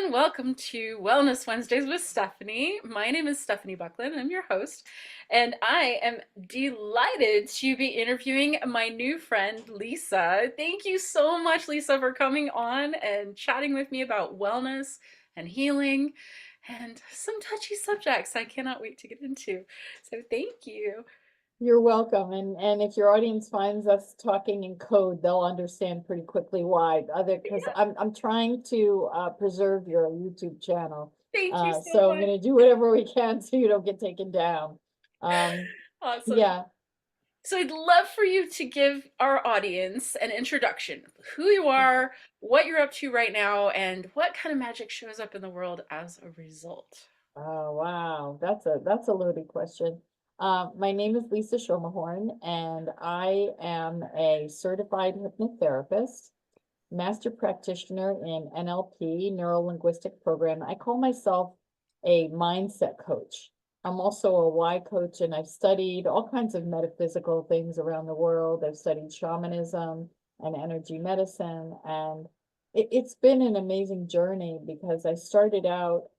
everyone. Welcome to Wellness Wednesdays with Stephanie. My name is Stephanie Buckland. I'm your host, and I am delighted to be interviewing my new friend, Lisa. Thank you so much, Lisa, for coming on and chatting with me about wellness and healing and some touchy subjects I cannot wait to get into. So, thank you. You're welcome. And if your audience finds us talking in code, they'll understand pretty quickly why. Other because I'm trying to preserve your YouTube channel. Thank you so So I'm much. gonna do whatever we can so you don't get taken down. Um, Awesome. yeah. So I'd love for you to give our audience an introduction, who you are, what you're up to right now, and what kind of magic shows up in the world as a result. Oh wow, that's a loaded question. My name is Lisa Schemelhorn, and I am a certified hypnotherapist, master practitioner in NLP, Neuro Linguistic program. I call myself a mindset coach. I'm also a why coach, and I've studied all kinds of metaphysical things around the world. I've studied shamanism and energy medicine, and it's been an amazing journey because I started out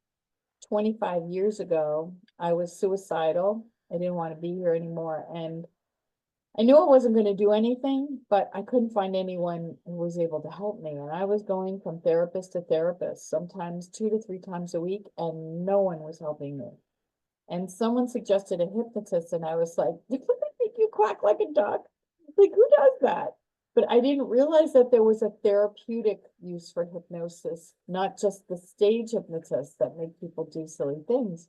25 years ago. I was suicidal. I didn't want to be here anymore, and I knew I wasn't going to do anything, but I couldn't find anyone who was able to help me. And I was going from therapist to therapist, sometimes 2 to 3 times a week, and no one was helping me. And someone suggested a hypnotist, and I was like, "Doesn't that make you quack like a duck? Like, who does that?" But I didn't realize that there was a therapeutic use for hypnosis, not just the stage hypnotists that make people do silly things.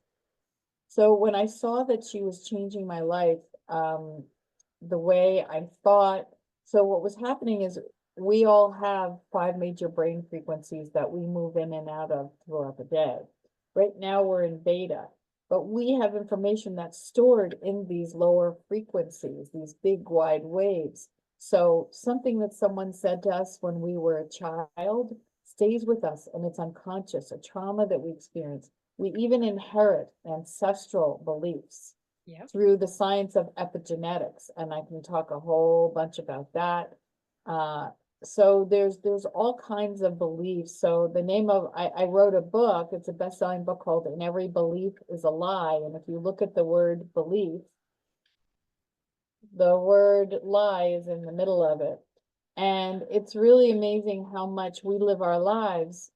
So when I saw that she was changing my life, the way I thought, so what was happening is we all have five major brain frequencies that we move in and out of throughout the day. Right now we're in beta, but we have information that's stored in these lower frequencies, these big wide waves. So something that someone said to us when we were a child stays with us and it's unconscious, a trauma that we experience. We even inherit ancestral beliefs Yep. through the science of epigenetics, and I can talk a whole bunch about that. Uh, so there's all kinds of beliefs. So the name of I wrote a book, it's a best-selling book called And Every Belief is a Lie. And if you look at the word belief, the word lie is in the middle of it. And it's really amazing how much we live our lives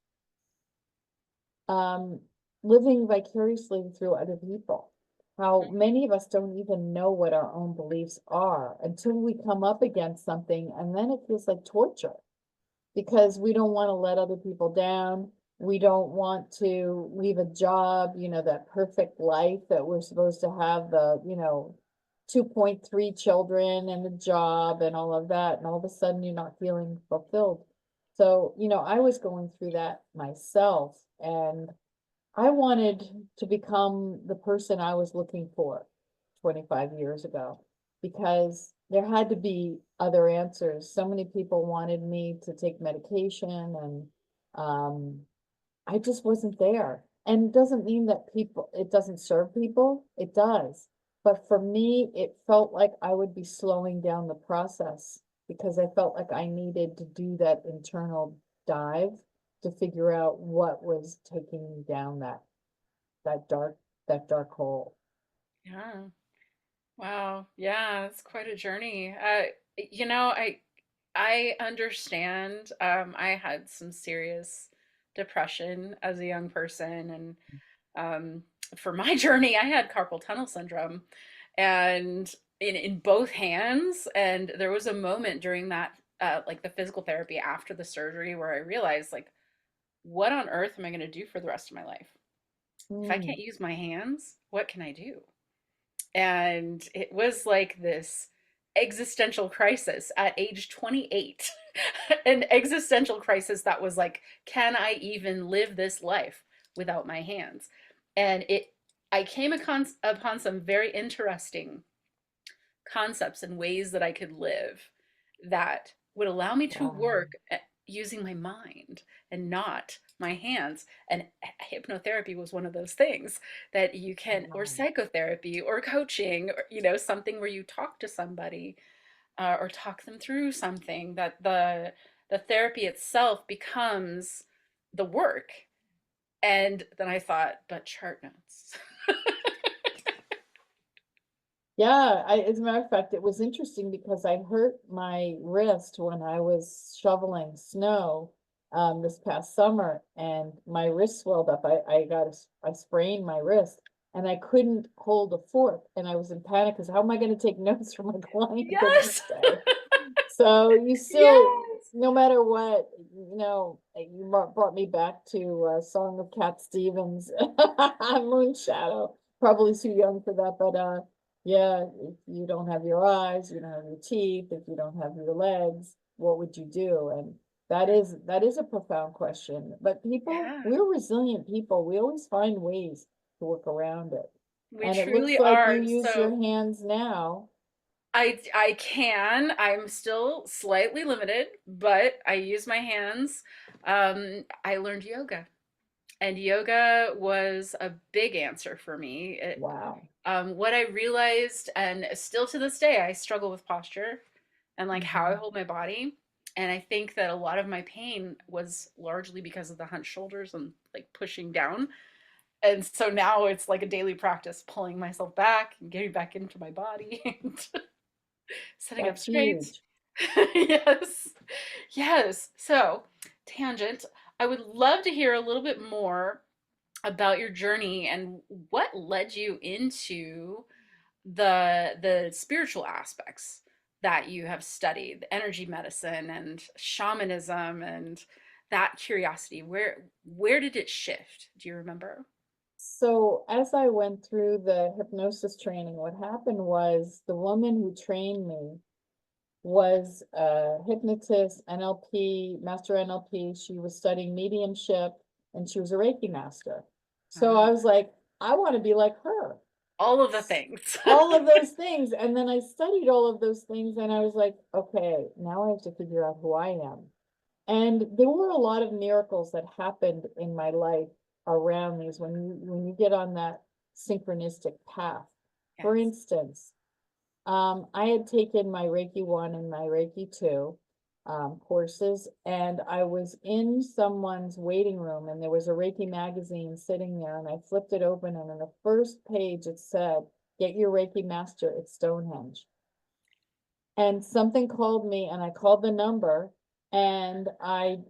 um, living vicariously through other people. How many of us don't even know what our own beliefs are until we come up against something, and then it feels like torture because we don't want to let other people down. We don't want to leave a job, that perfect life that we're supposed to have, the, 2.3 children and the job and all of that. And all of a sudden you're not feeling fulfilled. So, I was going through that myself, and I wanted to become the person I was looking for 25 years ago because there had to be other answers. So many people wanted me to take medication, and I just wasn't there. And it doesn't mean that it doesn't serve people, it does. But for me, it felt like I would be slowing down the process because I felt like I needed to do that internal dive to figure out what was taking me down that dark that dark hole. Yeah. Wow. Yeah, it's quite a journey. You know, I understand. I had some serious depression as a young person, and for my journey, I had carpal tunnel syndrome, and in both hands. And there was a moment during that, like the physical therapy after the surgery, where I realized, like, what on earth am I going to do for the rest of my life? If I Mm, can't use my hands, what can I do? And it was like this existential crisis at age 28. An existential crisis that was like, can I even live this life without my hands? And I came upon some very interesting concepts and ways that I could live that would allow me to wow. work using my mind and not my hands. And hypnotherapy was one of those things that you can, or Wow. psychotherapy or coaching, or, something where you talk to somebody, or talk them through something, that the therapy itself becomes the work. And then I thought, but chart notes. Yeah, as a matter of fact, it was interesting because I hurt my wrist when I was shoveling snow this past summer, and my wrist swelled up. I sprained my wrist, and I couldn't hold a fork, and I was in panic because how am I going to take notes for my client the Yes. next day? So you still, Yes. no matter what, you brought me back to Song of Cat Stevens, Moonshadow. Probably too young for that, but yeah, if you don't have your eyes, you don't have your teeth, if you don't have your legs, what would you do? And that is a profound question. But people, Yeah, we're resilient people. We always find ways to work around it. we And it looks truly like you are. use your So hands now. I can. I'm still slightly limited, but I use my hands. I learned yoga, and yoga was a big answer for me. Wow. What I realized, and still to this day, I struggle with posture and like how I Mhm. hold my body. And I think that a lot of my pain was largely because of the hunched shoulders and like pushing down. And so now it's like a daily practice pulling myself back and getting back into my body and sitting up That's straight. huge. Yes. Yes. So, tangent, I would love to hear a little bit more about your journey and what led you into the spiritual aspects that you have studied, the energy medicine and shamanism and that curiosity. Where did it shift? Do you remember? So as I went through the hypnosis training, what happened was the woman who trained me was a hypnotist, NLP, master NLP. She was studying mediumship and she was a Reiki master. So I Ah, was like, I want to be like her. all of the things. All of those things. And then I studied all of those things and I was like, okay, now I have to figure out who I am. And there were a lot of miracles that happened in my life around these when you get on that synchronistic path. For Yes. instance, I had taken my Reiki 1 and my Reiki 2 courses, and I was in someone's waiting room, and there was a Reiki magazine sitting there, and I flipped it open, and on the first page it said, "Get your Reiki master at Stonehenge." And something called me, and I called the number, and I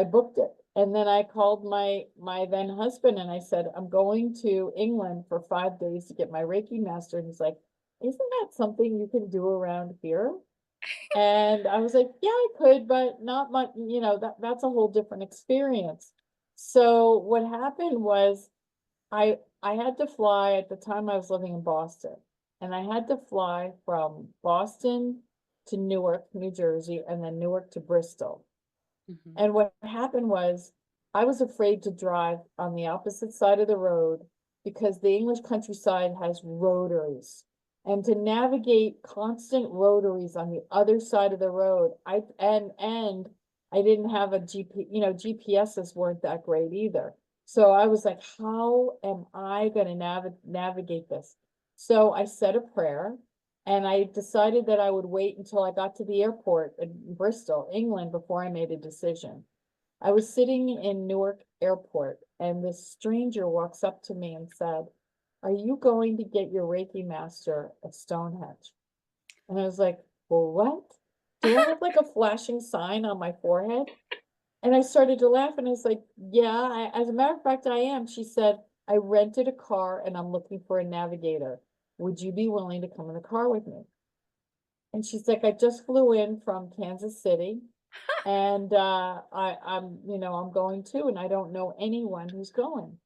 booked it. And then I called my then husband, and I said, I'm going to England for 5 days to get my Reiki master. And he's like, isn't that something you can do around here? And I was like, yeah, I could, but not much, that's a whole different experience. So what happened was I had to fly at the time I was living in Boston, and I had to fly from Boston to Newark, New Jersey, and then Newark to Bristol. Mhm. And what happened was I was afraid to drive on the opposite side of the road because the English countryside has rotaries. And to navigate constant rotaries on the other side of the road, and I didn't have a GP, GPSs weren't that great either. So I was like, how am I going to navigate this? So I said a prayer and I decided that I would wait until I got to the airport in Bristol, England, before I made a decision. I was sitting in Newark Airport, and this stranger walks up to me and said, are you going to get your Reiki master at Stonehenge? And I was like, well, what? Do I have like a flashing sign on my forehead? And I started to laugh, and I was like, yeah, as a matter of fact, I am. She said, I rented a car and I'm looking for a navigator. Would you be willing to come in the car with me? And she's like, I just flew in from Kansas City and I'm going too, and I don't know anyone who's going.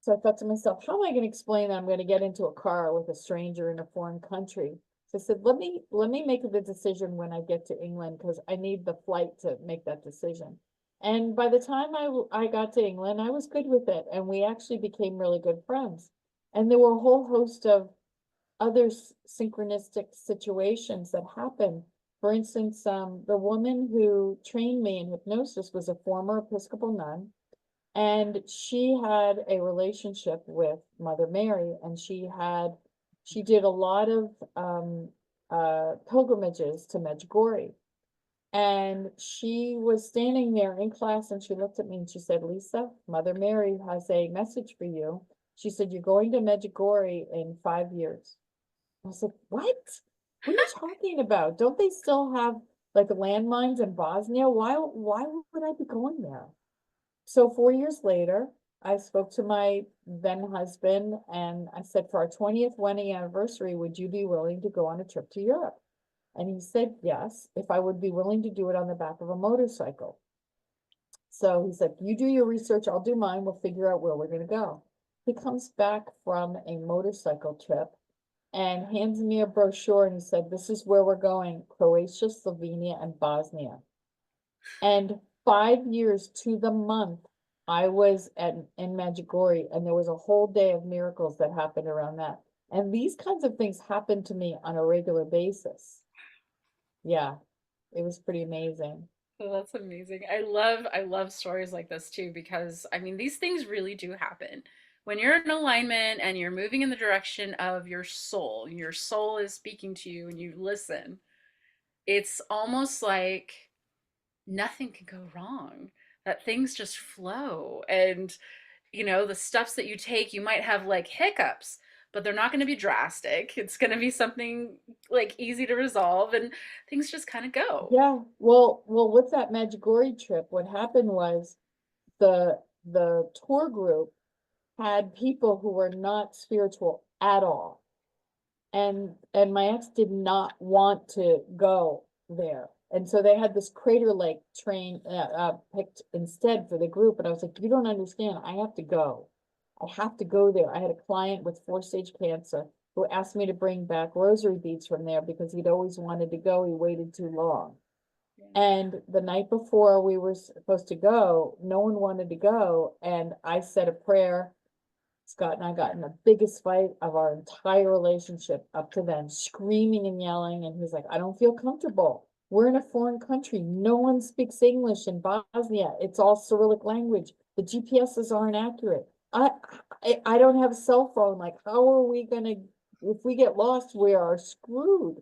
So I thought to myself, how am I going to explain that I'm going to get into a car with a stranger in a foreign country? So I said, let me make the decision when I get to England because I need the flight to make that decision. And by the time I got to England, I was good with it, and we actually became really good friends. And there were a whole host of other synchronistic situations that happened. For instance, the woman who trained me in hypnosis was a former Episcopal nun, and she had a relationship with Mother Mary, and she did a lot of pilgrimages to Medjugorje. And she was standing there in class and she looked at me and she said, Lisa, Mother Mary has a message for you. She said, you're going to Medjugorje in 5 years. I was like, what? What are you talking about? Don't they still have like landmines in Bosnia? Why would I be going there? So 4 years later, I spoke to my then husband and I said, for our 20th wedding anniversary, would you be willing to go on a trip to Europe? And he said, yes, if I would be willing to do it on the back of a motorcycle. So he's like, you do your research, I'll do mine, we'll figure out where we're gonna go. He comes back from a motorcycle trip and hands me a brochure and he said, this is where we're going, Croatia, Slovenia, and Bosnia. And 5 years to the month, I was in Medjugorje, and there was a whole day of miracles that happened around that. And these kinds of things happen to me on a regular basis. Yeah, it was pretty amazing. Oh, that's amazing. I love stories like this too because I mean these things really do happen. When you're in alignment and you're moving in the direction of your soul is speaking to you and you listen, it's almost like nothing can go wrong. That things just flow. And, you know, the steps that you take, you might have like hiccups, but they're not going to be drastic. It's going to be something like easy to resolve and things just kind of go. Yeah, well, with that Medjugorje trip, what happened was the tour group had people who were not spiritual at all. And my ex did not want to go there. And so they had this Crater Lake train picked instead for the group. And I was like, you don't understand. I have to go. I have to go there. I had a client with 4-stage cancer who asked me to bring back rosary beads from there because he'd always wanted to go. He waited too long. Yeah. And the night before we were supposed to go, no one wanted to go. And I said a prayer. Scott and I got in the biggest fight of our entire relationship up to then, screaming and yelling. And he's like, I don't feel comfortable. We're in a foreign country. No one speaks English in Bosnia. It's all Cyrillic language. The GPSs aren't accurate. I don't have a cell phone. Like, how are we gonna, if we get lost, we are screwed.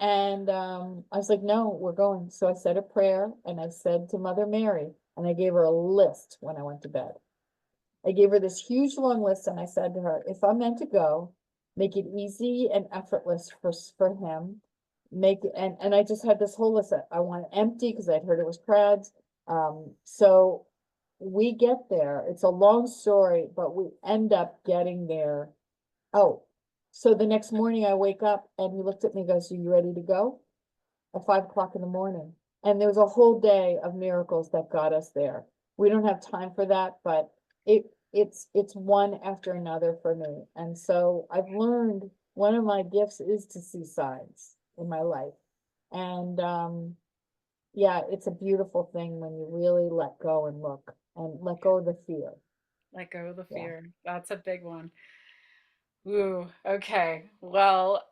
And I was like, no, we're going. So I said a prayer and I said to Mother Mary, and I gave her a list when I went to bed. I gave her this huge long list and I said to her, if I'm meant to go, make it easy and effortless for him. Make and I just had this whole list. I want it empty because I'd heard it was crowds. So we get there. It's a long story, but we end up getting there. Oh, so the next morning I wake up and he looked at me and goes, are you ready to go? At 5 o'clock in the morning. And there was a whole day of miracles that got us there. We don't have time for that, but it's one after another for me. And so I've learned one of my gifts is to see signs in my life. And yeah, it's a beautiful thing when you really let go and look and let go of the fear. Let go of the Yeah. fear. That's a big one. Ooh, okay. Well,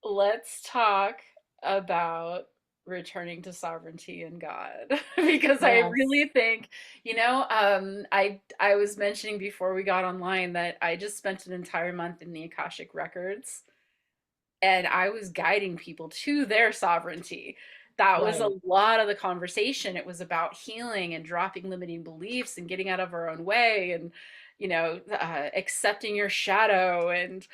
let's talk about returning to sovereignty in God because I Yes. really think, you know, I was mentioning before we got online that I just spent an entire month in the Akashic Records and I was guiding people to their sovereignty. That was a Right. lot of the conversation. It was about healing and dropping limiting beliefs and getting out of our own way and, you know, accepting your shadow and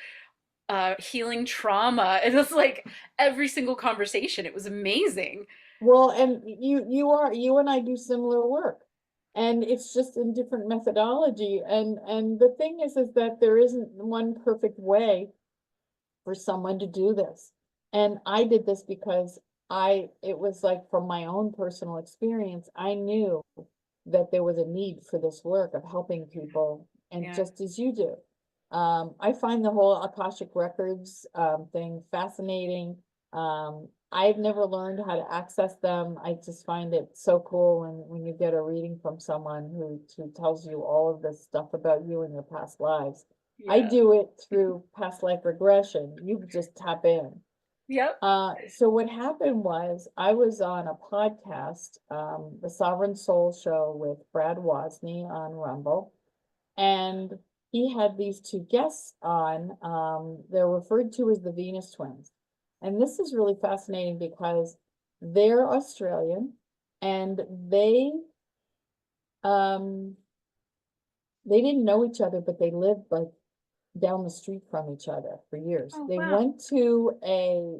healing trauma. It was like every single conversation. It was amazing. Well, and you and I do similar work. And it's just in different methodology. And the thing is that there isn't one perfect way for someone to do this. And I did this because it was like from my own personal experience, I knew that there was a need for this work of helping people, and Yeah. just as you do. I find the whole Akashic Records thing fascinating. I've never learned how to access them. I just find it so cool when you get a reading from someone who tells you all of this stuff about you and your past lives. I Yeah. do it through past life regression. You just tap in. Yep. So what happened was I was on a podcast, the Sovereign Soul Show with Brad Wozny on Rumble, and he had these two guests on. They're referred to as the Venus twins. And this is really fascinating because They're Australian, and um, they didn't know each other, but they lived like down the street from each other for years. Oh, They wow. went to a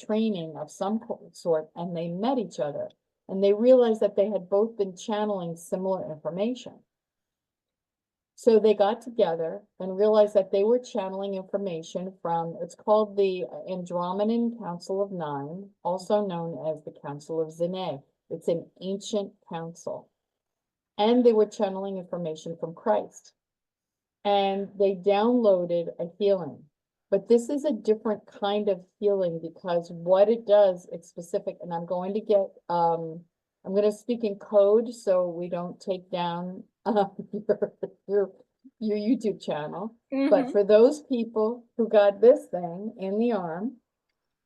training of some sort, and they met each other, and they realized that they had both been channeling similar information. So they got together and realized that they were channeling information from, it's called the Andromedan Council of Nine, also known as the Council of Zene. It's an ancient council. And they were channeling information from Christ. And they downloaded a healing. But this is a different kind of healing because what it does, it's specific, and I'm going to get, I'm going to speak in code so we don't take down your, your YouTube channel. But Hmm. for those people who got this thing in the arm,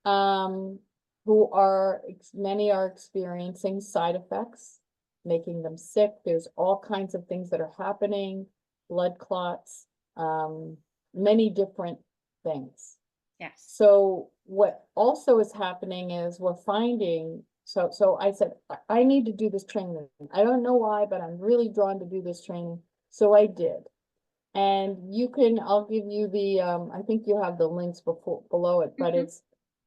um, who are, many are experiencing side effects, making them sick. There's all kinds of things that are happening, blood clots, um, many different things. Yes. So what also is happening is we're finding, so I said, I need to do this training. I don't know why, but I'm really drawn to do this training. So I did. And you can, I'll give you the, I think you have the links before, below it, but Hmm. it's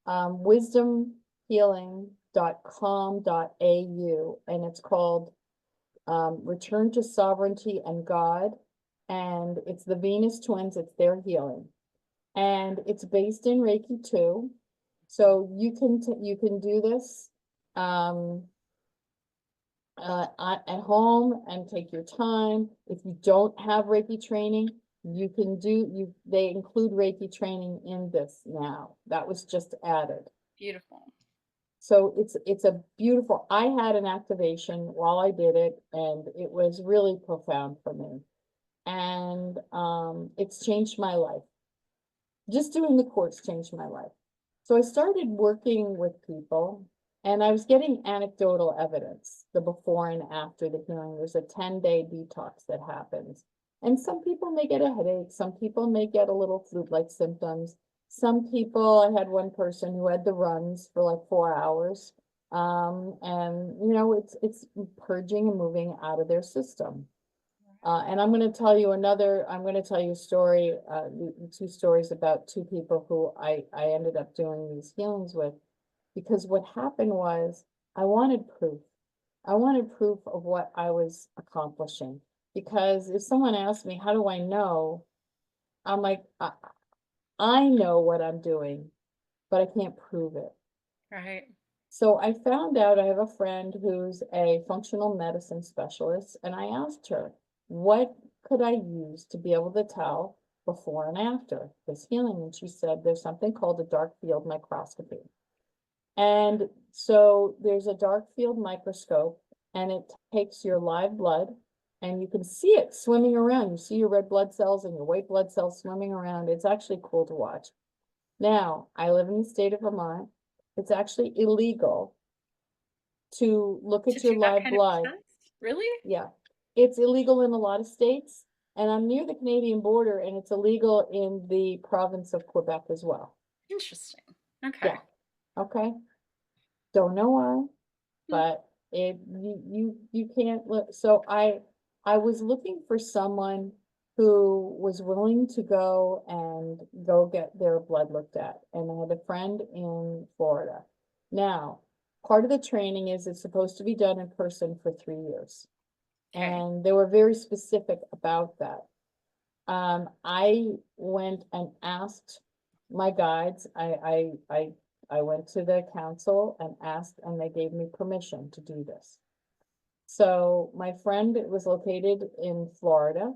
wisdomhealing.com.au, and it's called Return to Sovereignty and God. And it's the Venus twins, it's their healing. And it's based in Reiki too. So you can do this um at home and take your time. If you don't have Reiki training, you can they include Reiki training in this now. That was just added. Beautiful. So it's a beautiful, I had an activation while I did it, and it was really profound for me. And it's changed my life. Just doing the course changed my life. So I started working with people, and I was getting anecdotal evidence, the before and after the healing. There's a 10-day detox that happens. And some people may get a headache, some people may get a little flu-like symptoms. Some people, I had one person who had the runs for like 4 hours. And you know, it's purging and moving out of their system. And I'm going to tell you I'm going to tell you a story, two stories about two people who I ended up doing these healings with, because what happened was I wanted proof. I wanted proof of what I was accomplishing. Because if someone asked me, how do I know? I'm like, I know what I'm doing, but I can't prove it. Right. So I found out I have a friend who's a functional medicine specialist, and I asked her, what could I use to be able to tell before and after this healing? And she said, there's something called a dark field microscopy. And so there's a dark field microscope, and it takes your live blood, and you can see it swimming around. You see your red blood cells and your white blood cells swimming around. It's actually cool to watch. Now, I live in the state of Vermont. It's actually illegal to look To at your do that live kind of blood. test? Really? Yeah, it's illegal in a lot of states, and I'm near the Canadian border, and it's illegal in the province of Quebec as well. Interesting. Okay. Yeah, okay. Don't know why, Hmm. but you can't look. So I was looking for someone who was willing to go and go get their blood looked at, and I had a friend in Florida. Now, part of the training is it's supposed to be done in person for 3 years. Okay. And they were very specific about that. I went and asked my guides, I went to the council and asked, and they gave me permission to do this. So my friend was located in Florida.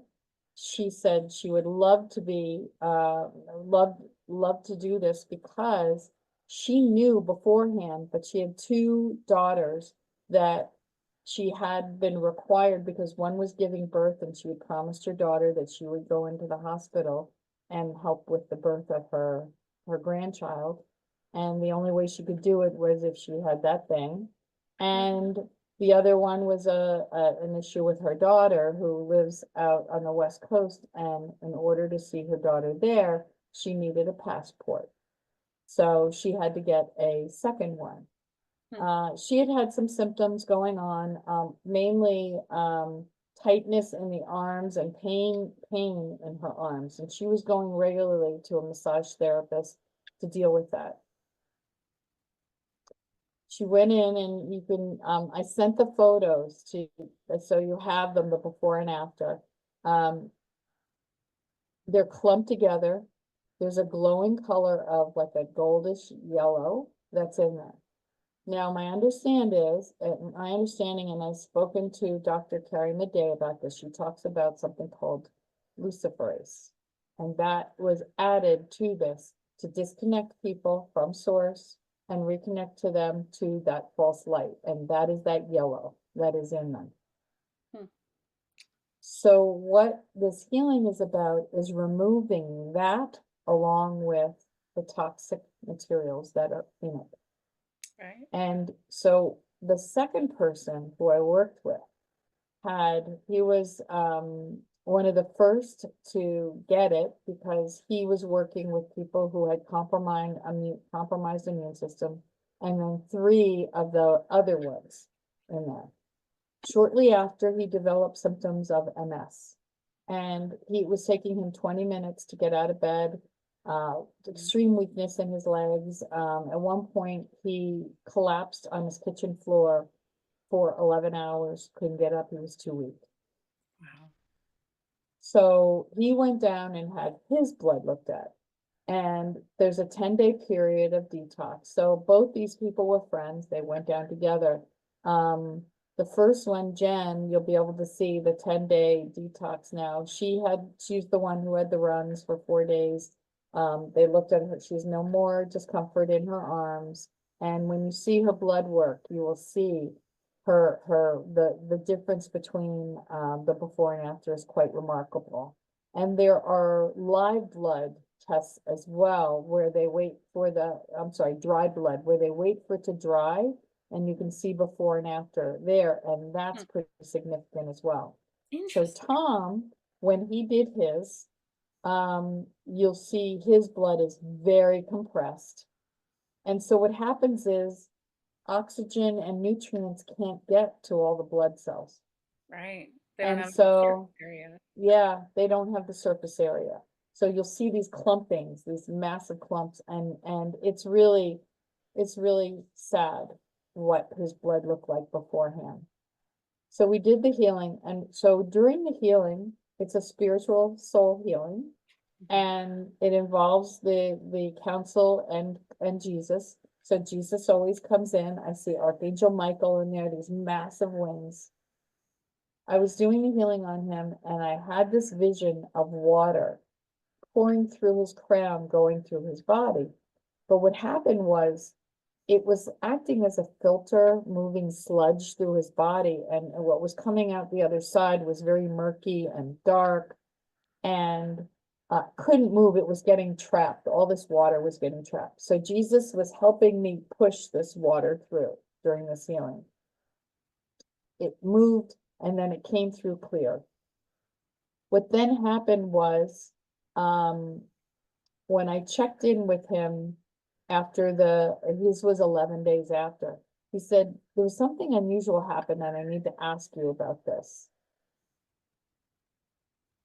She said she would love to be, love to do this because she knew beforehand, but she had two daughters that she had been required, because one was giving birth, and she had promised her daughter that she would go into the hospital and help with the birth of her grandchild. And the only way she could do it was if she had that thing. And the other one was an issue with her daughter, who lives out on the West Coast, and in order to see her daughter there, she needed a passport. So she had to get a second one. Hmm. She had had some symptoms going on, mainly, tightness in the arms and pain in her arms. And she was going regularly to a massage therapist to deal with that. She went in and you can, I sent the photos to, so you have them, the before and after. Um, they're clumped together. There's a glowing color of like a goldish yellow that's in there. Now, my understanding, and I've spoken to Dr. Carrie Madej about this, she talks about something called luciferase. And that was added to this to disconnect people from source and reconnect to them to that false light. And that is that yellow that is in them. Hmm. So what this healing is about is removing that along with the toxic materials that are in it. Right. And so the second person who I worked with he was one of the first to get it because he was working with people who had compromised immune system, and then three of the other ones in there. Shortly after, he developed symptoms of MS. And it was taking him 20 minutes to get out of bed, extreme weakness in his legs. At one point, he collapsed on his kitchen floor for 11 hours, couldn't get up, he was too weak. Wow. So he went down and had his blood looked at. And there's a 10-day period of detox. So both these people were friends. They went down together. The first one, Jen, you'll be able to see the 10-day detox now. She's the one who had the runs for 4 days. They looked at her. She's no more discomfort in her arms. And when you see her blood work, you will see the difference between the before and after is quite remarkable. And there are live blood tests as well, where they wait for dry blood, where they wait for it to dry, and you can see before and after there, and Hmm. that's pretty significant as well. So Interesting. Tom, when he did his, you'll see his blood is very compressed. And so what happens is oxygen and nutrients can't get to all the blood cells. Right. They don't And have the surface so, area. yeah, they don't have the surface area. So you'll see these clumpings, these massive clumps, and it's really sad what his blood looked like beforehand. So we did the healing, and so during the healing, it's a spiritual soul healing, Mhm. and it involves the council and Jesus. So Jesus always comes in. I see Archangel Michael in there, these massive wings. I was doing the healing on him, and I had this vision of water pouring through his crown, going through his body. But what happened was it was acting as a filter, moving sludge through his body, and what was coming out the other side was very murky and dark and couldn't move. It was getting trapped. All this water was getting trapped. So Jesus was helping me push this water through during this healing. It moved and then it came through clear. What then happened was, when I checked in with him after his was 11 days after, he said, there was something unusual happened and I need to ask you about this.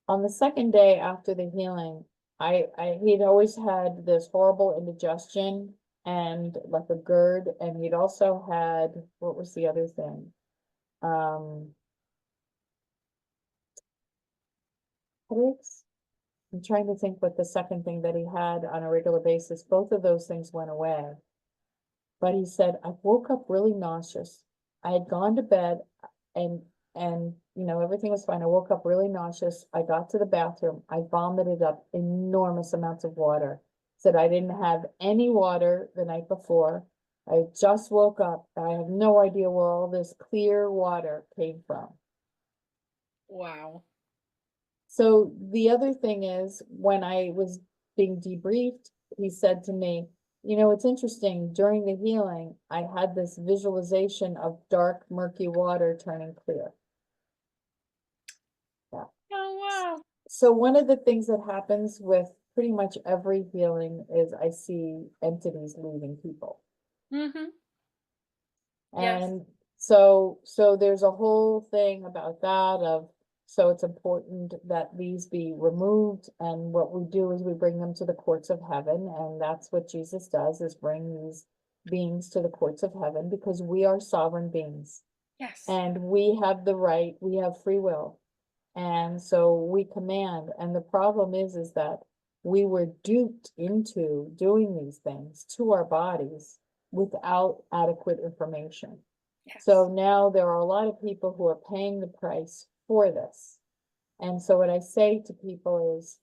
On the second day after the healing, he'd always had this horrible indigestion and like a GERD, and he'd also had, what was the other thing? Headaches. I'm trying to think what the second thing that he had on a regular basis. Both of those things went away. But he said, I woke up really nauseous. I had gone to bed and everything was fine. I woke up really nauseous. I got to the bathroom. I vomited up enormous amounts of water. Said I didn't have any water the night before. I just woke up. I have no idea where all this clear water came from. Wow. So the other thing is, when I was being debriefed, he said to me, it's interesting, during the healing, I had this visualization of dark, murky water turning clear. Yeah. Oh, wow. So one of the things that happens with pretty much every healing is I see entities leaving people. Mm-hmm. Yes. And so there's a whole thing about that of, so it's important that these be removed. And what we do is we bring them to the courts of heaven. And that's what Jesus does, is bring these beings to the courts of heaven, because we are sovereign beings Yes. and we have the right, we have free will. And so we command, and the problem is that we were duped into doing these things to our bodies without adequate information. So Yes. now there are a lot of people who are paying the price for this. And so what I say to people is,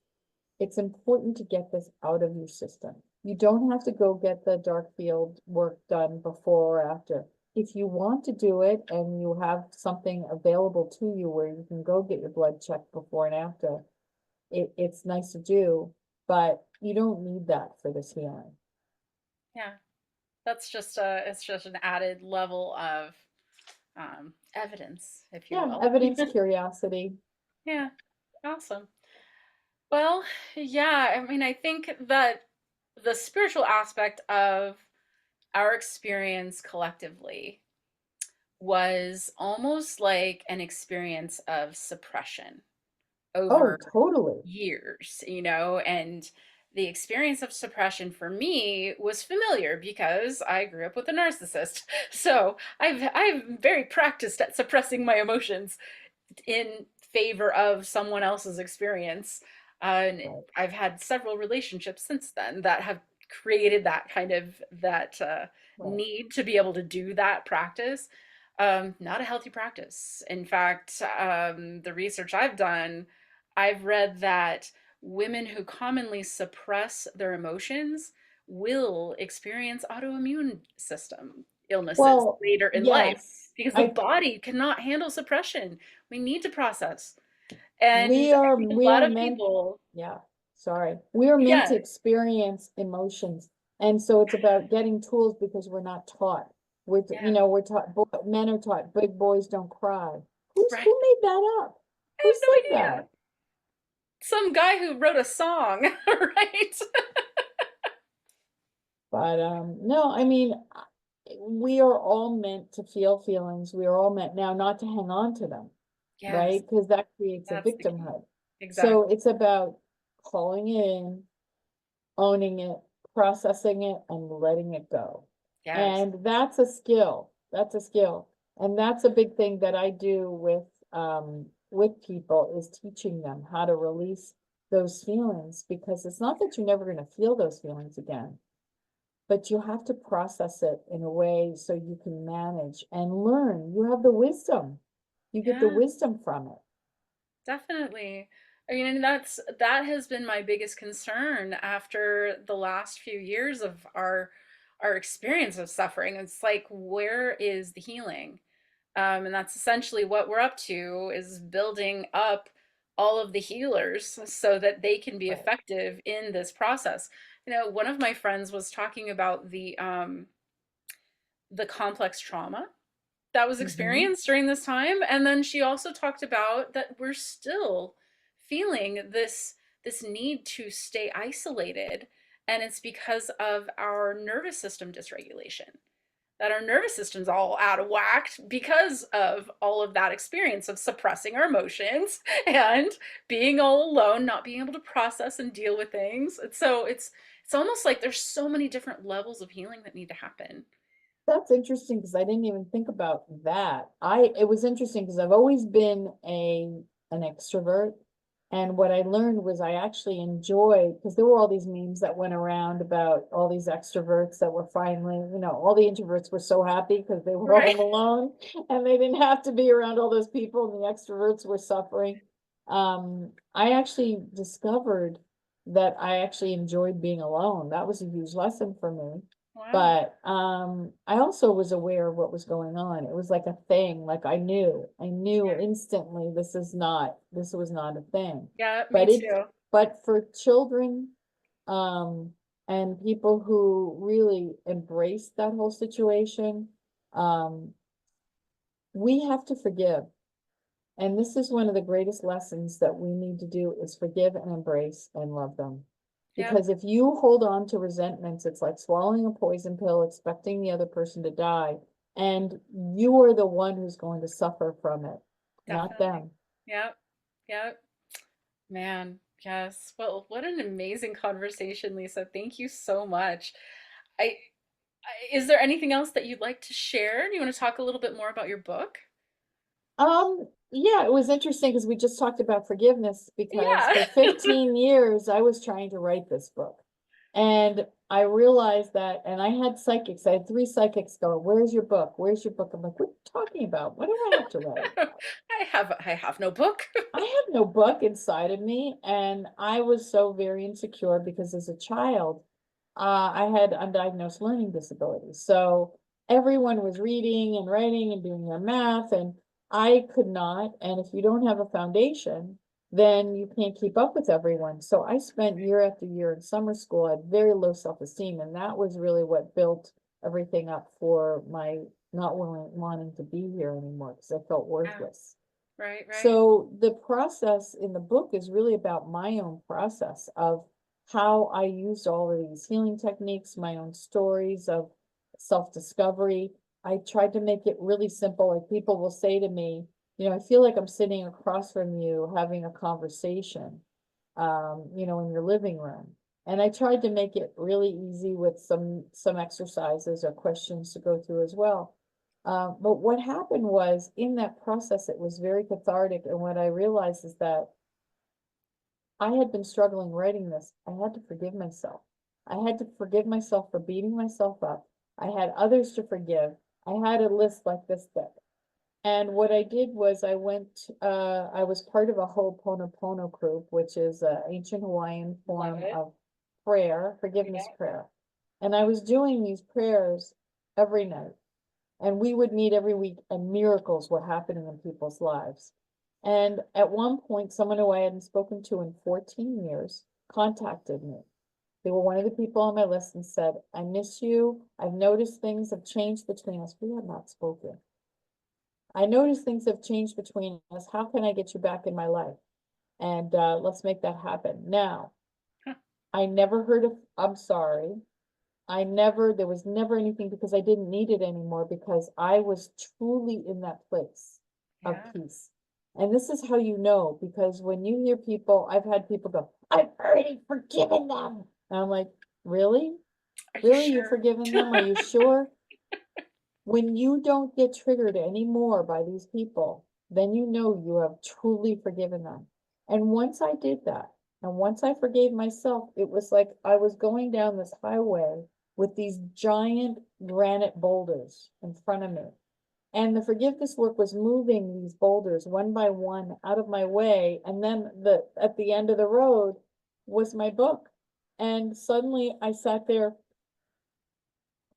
it's important to get this out of your system. You don't have to go get the dark field work done before or after. If you want to do it and you have something available to you where you can go get your blood checked before and after, it's nice to do, but you don't need that for this healing. Yeah. That's just it's just an added level of evidence, if you Yeah, will. evidence, curiosity. Yeah. Awesome. Well, yeah, I mean, I think that the spiritual aspect of our experience collectively was almost like an experience of suppression Oh, over totally. years, and the experience of suppression for me was familiar because I grew up with a narcissist. So I'm very practiced at suppressing my emotions in favor of someone else's experience. And Right, I've had several relationships since then that have created that kind of that right. need to be able to do that practice. Not a healthy practice. In fact, the research I've done, I've read that women who commonly suppress their emotions will experience autoimmune system illnesses Well, later in life yes, because the I body cannot handle suppression. We need to process. And we I are think a we lot are of meant, people, yeah, sorry. We are meant yeah, to experience emotions. And so it's about getting tools because we're not taught. yeah, We're taught, men are taught big boys don't cry. right. Who made that up? I Who have no said idea. that? Some guy who wrote a song, right? But no, I mean, we are all meant to feel feelings. We are all meant now not to hang on to them, Yes, right? Because that creates a that's the key. victimhood. So Exactly. it's about calling it in, owning it, processing it, and letting it go. Yes. And that's a skill. That's a skill. And that's a big thing that I do with people, is teaching them how to release those feelings, because it's not that you're never going to feel those feelings again, but you have to process it in a way so you can manage and learn. You have the wisdom. You get the Yeah, wisdom from it. definitely. I mean, and that has been my biggest concern after the last few years of our experience of suffering. It's like, where is the healing? And that's essentially what we're up to, is building up all of the healers so that they can be Right. effective in this process. One of my friends was talking about the complex trauma that was Hmm. experienced during this time, and then she also talked about that we're still feeling this need to stay isolated, and it's because of our nervous system dysregulation, that our nervous system's all out of whack because of all of that experience of suppressing our emotions and being all alone, not being able to process and deal with things. And so it's almost like there's so many different levels of healing that need to happen. That's interesting because I didn't even think about that. It was interesting because I've always been an extrovert. And what I learned was I actually enjoy, because there were all these memes that went around about all these extroverts that were finally, all the introverts were so happy because they were Right. home alone and they didn't have to be around all those people, and the extroverts were suffering. I actually discovered that I actually enjoyed being alone. That was a huge lesson for me. Wow. But I also was aware of what was going on. It was like a thing, like I knew instantly this was not a thing. Yeah, me But too. but for children, um, and people who really embrace that whole situation, um, we have to forgive. And this is one of the greatest lessons that we need to do, is forgive and embrace and love them. Yep. Because if you hold on to resentments, it's like swallowing a poison pill, expecting the other person to die. And you are the one who's going to suffer from it, not Definitely. them. Yep. Yep. Man, yes. Well, what an amazing conversation, Lisa. Thank you so much. I, is there anything else that you'd like to share? Do you want to talk a little bit more about your book? Yeah, it was interesting because we just talked about forgiveness because Yeah. for 15 years I was trying to write this book. And I realized that, and I had psychics, I had three psychics go, "Where's your book? Where's your book?" I'm like, "What are you talking about? What do I have to write?" I have no book. I had no book inside of me, and I was so very insecure because as a child, I had undiagnosed learning disabilities. So everyone was reading and writing and doing their math, and I could not. And if you don't have a foundation, then you can't keep up with everyone. So I spent year after year in summer school. I had very low self-esteem, and that was really what built everything up for my not wanting to be here anymore because I felt Yeah. worthless. Right, right. So the process in the book is really about my own process of how I used all of these healing techniques, my own stories of self-discovery. I tried to make it really simple. Like people will say to me, I feel like I'm sitting across from you having a conversation, in your living room. And I tried to make it really easy with some exercises or questions to go through as well. But what happened was in that process, it was very cathartic. And what I realized is that I had been struggling writing this. I had to forgive myself. I had to forgive myself for beating myself up. I had others to forgive. I had a list like this thick. And what I did was I was part of a Ho'oponopono group, which is an ancient Hawaiian Love form it. of prayer, forgiveness Yeah. prayer. And I was doing these prayers every night. And we would meet every week, and miracles were happening in people's lives. And at one point, someone who I hadn't spoken to in 14 years contacted me. They were one of the people on my list and said, "I miss you. I've noticed things have changed between us." We had not spoken. "I noticed things have changed between us. How can I get you back in my life? And let's make that happen." Now, Huh. I never heard of, "I'm sorry." There was never anything because I didn't need it anymore because I was truly in that place of Yeah. peace. And this is how you know, because when you hear people, I've had people go, "I've already forgiven them." And I'm like, "Really? Are you Really? You've sure? forgiven them? Are you sure?" When you don't get triggered anymore by these people, then you know you have truly forgiven them. And once I did that, and once I forgave myself, it was like I was going down this highway with these giant granite boulders in front of me. And the forgiveness work was moving these boulders one by one out of my way. And then at the end of the road was my book. And suddenly I sat there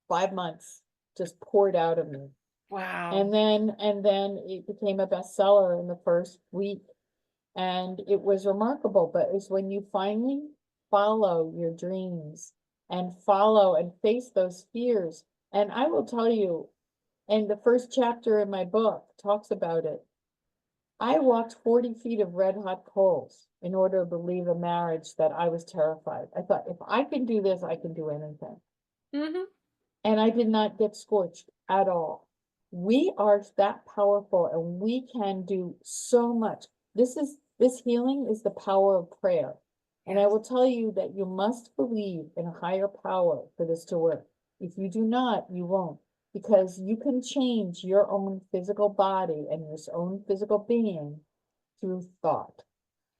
5 months just poured out of me. Wow. And then it became a bestseller in the first week. And it was remarkable, but it's when you finally follow your dreams and follow and face those fears. And I will tell you, and the first chapter in my book talks about it. I walked 40 feet of red hot coals in order to leave a marriage that I was terrified. I thought, if I can do this, I can do anything. Mm-hmm. And I did not get scorched at all. We are that powerful and we can do so much. This healing is the power of prayer. And I Yes. will tell you that you must believe in a higher power for this to work. If you do not, you won't, because you can change your own physical body and your own physical being through thought,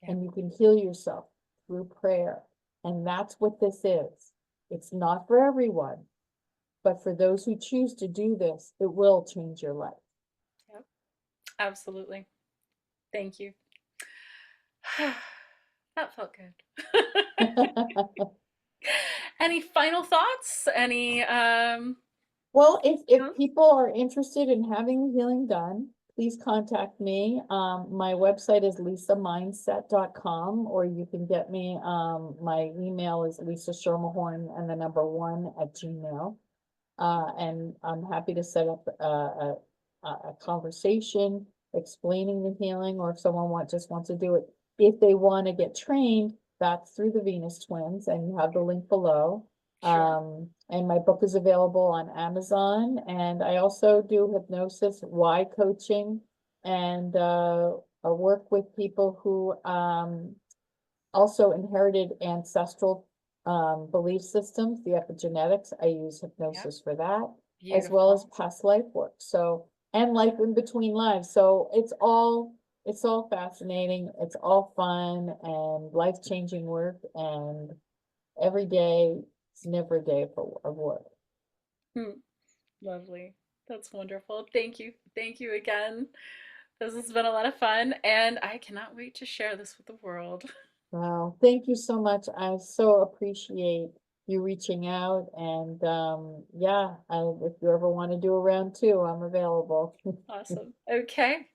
Yeah. and you can heal yourself through prayer. And that's what this is. It's not for everyone, but for those who choose to do this, it will change your life. Yep. Absolutely. Thank you. That felt good. Any final thoughts? Any Well, if huh? people are interested in having the healing done, please contact me. My website is lisamindset.com, or you can get me, my email is lisaschermelhorn and the number 1 @gmail. And I'm happy to set up a conversation explaining the healing, or if someone just wants to do it. If they want to get trained, that's through the Venus Twins, and you have the link below. Sure. And my book is available on Amazon, and I also do hypnosis, why coaching, and I work with people who also inherited ancestral belief systems, the epigenetics. I use Yep. hypnosis for that, as well as Beautiful. past life work. So, and life in between lives. So it's all fascinating. It's all fun and life-changing work. And every day, it's never a day of work. Hmm. Lovely. That's wonderful. Thank you. Thank you again. This has been a lot of fun, and I cannot wait to share this with the world. Wow. Thank you so much. I so appreciate you reaching out. And yeah, if you ever want to do a round two, I'm available. Awesome. Okay.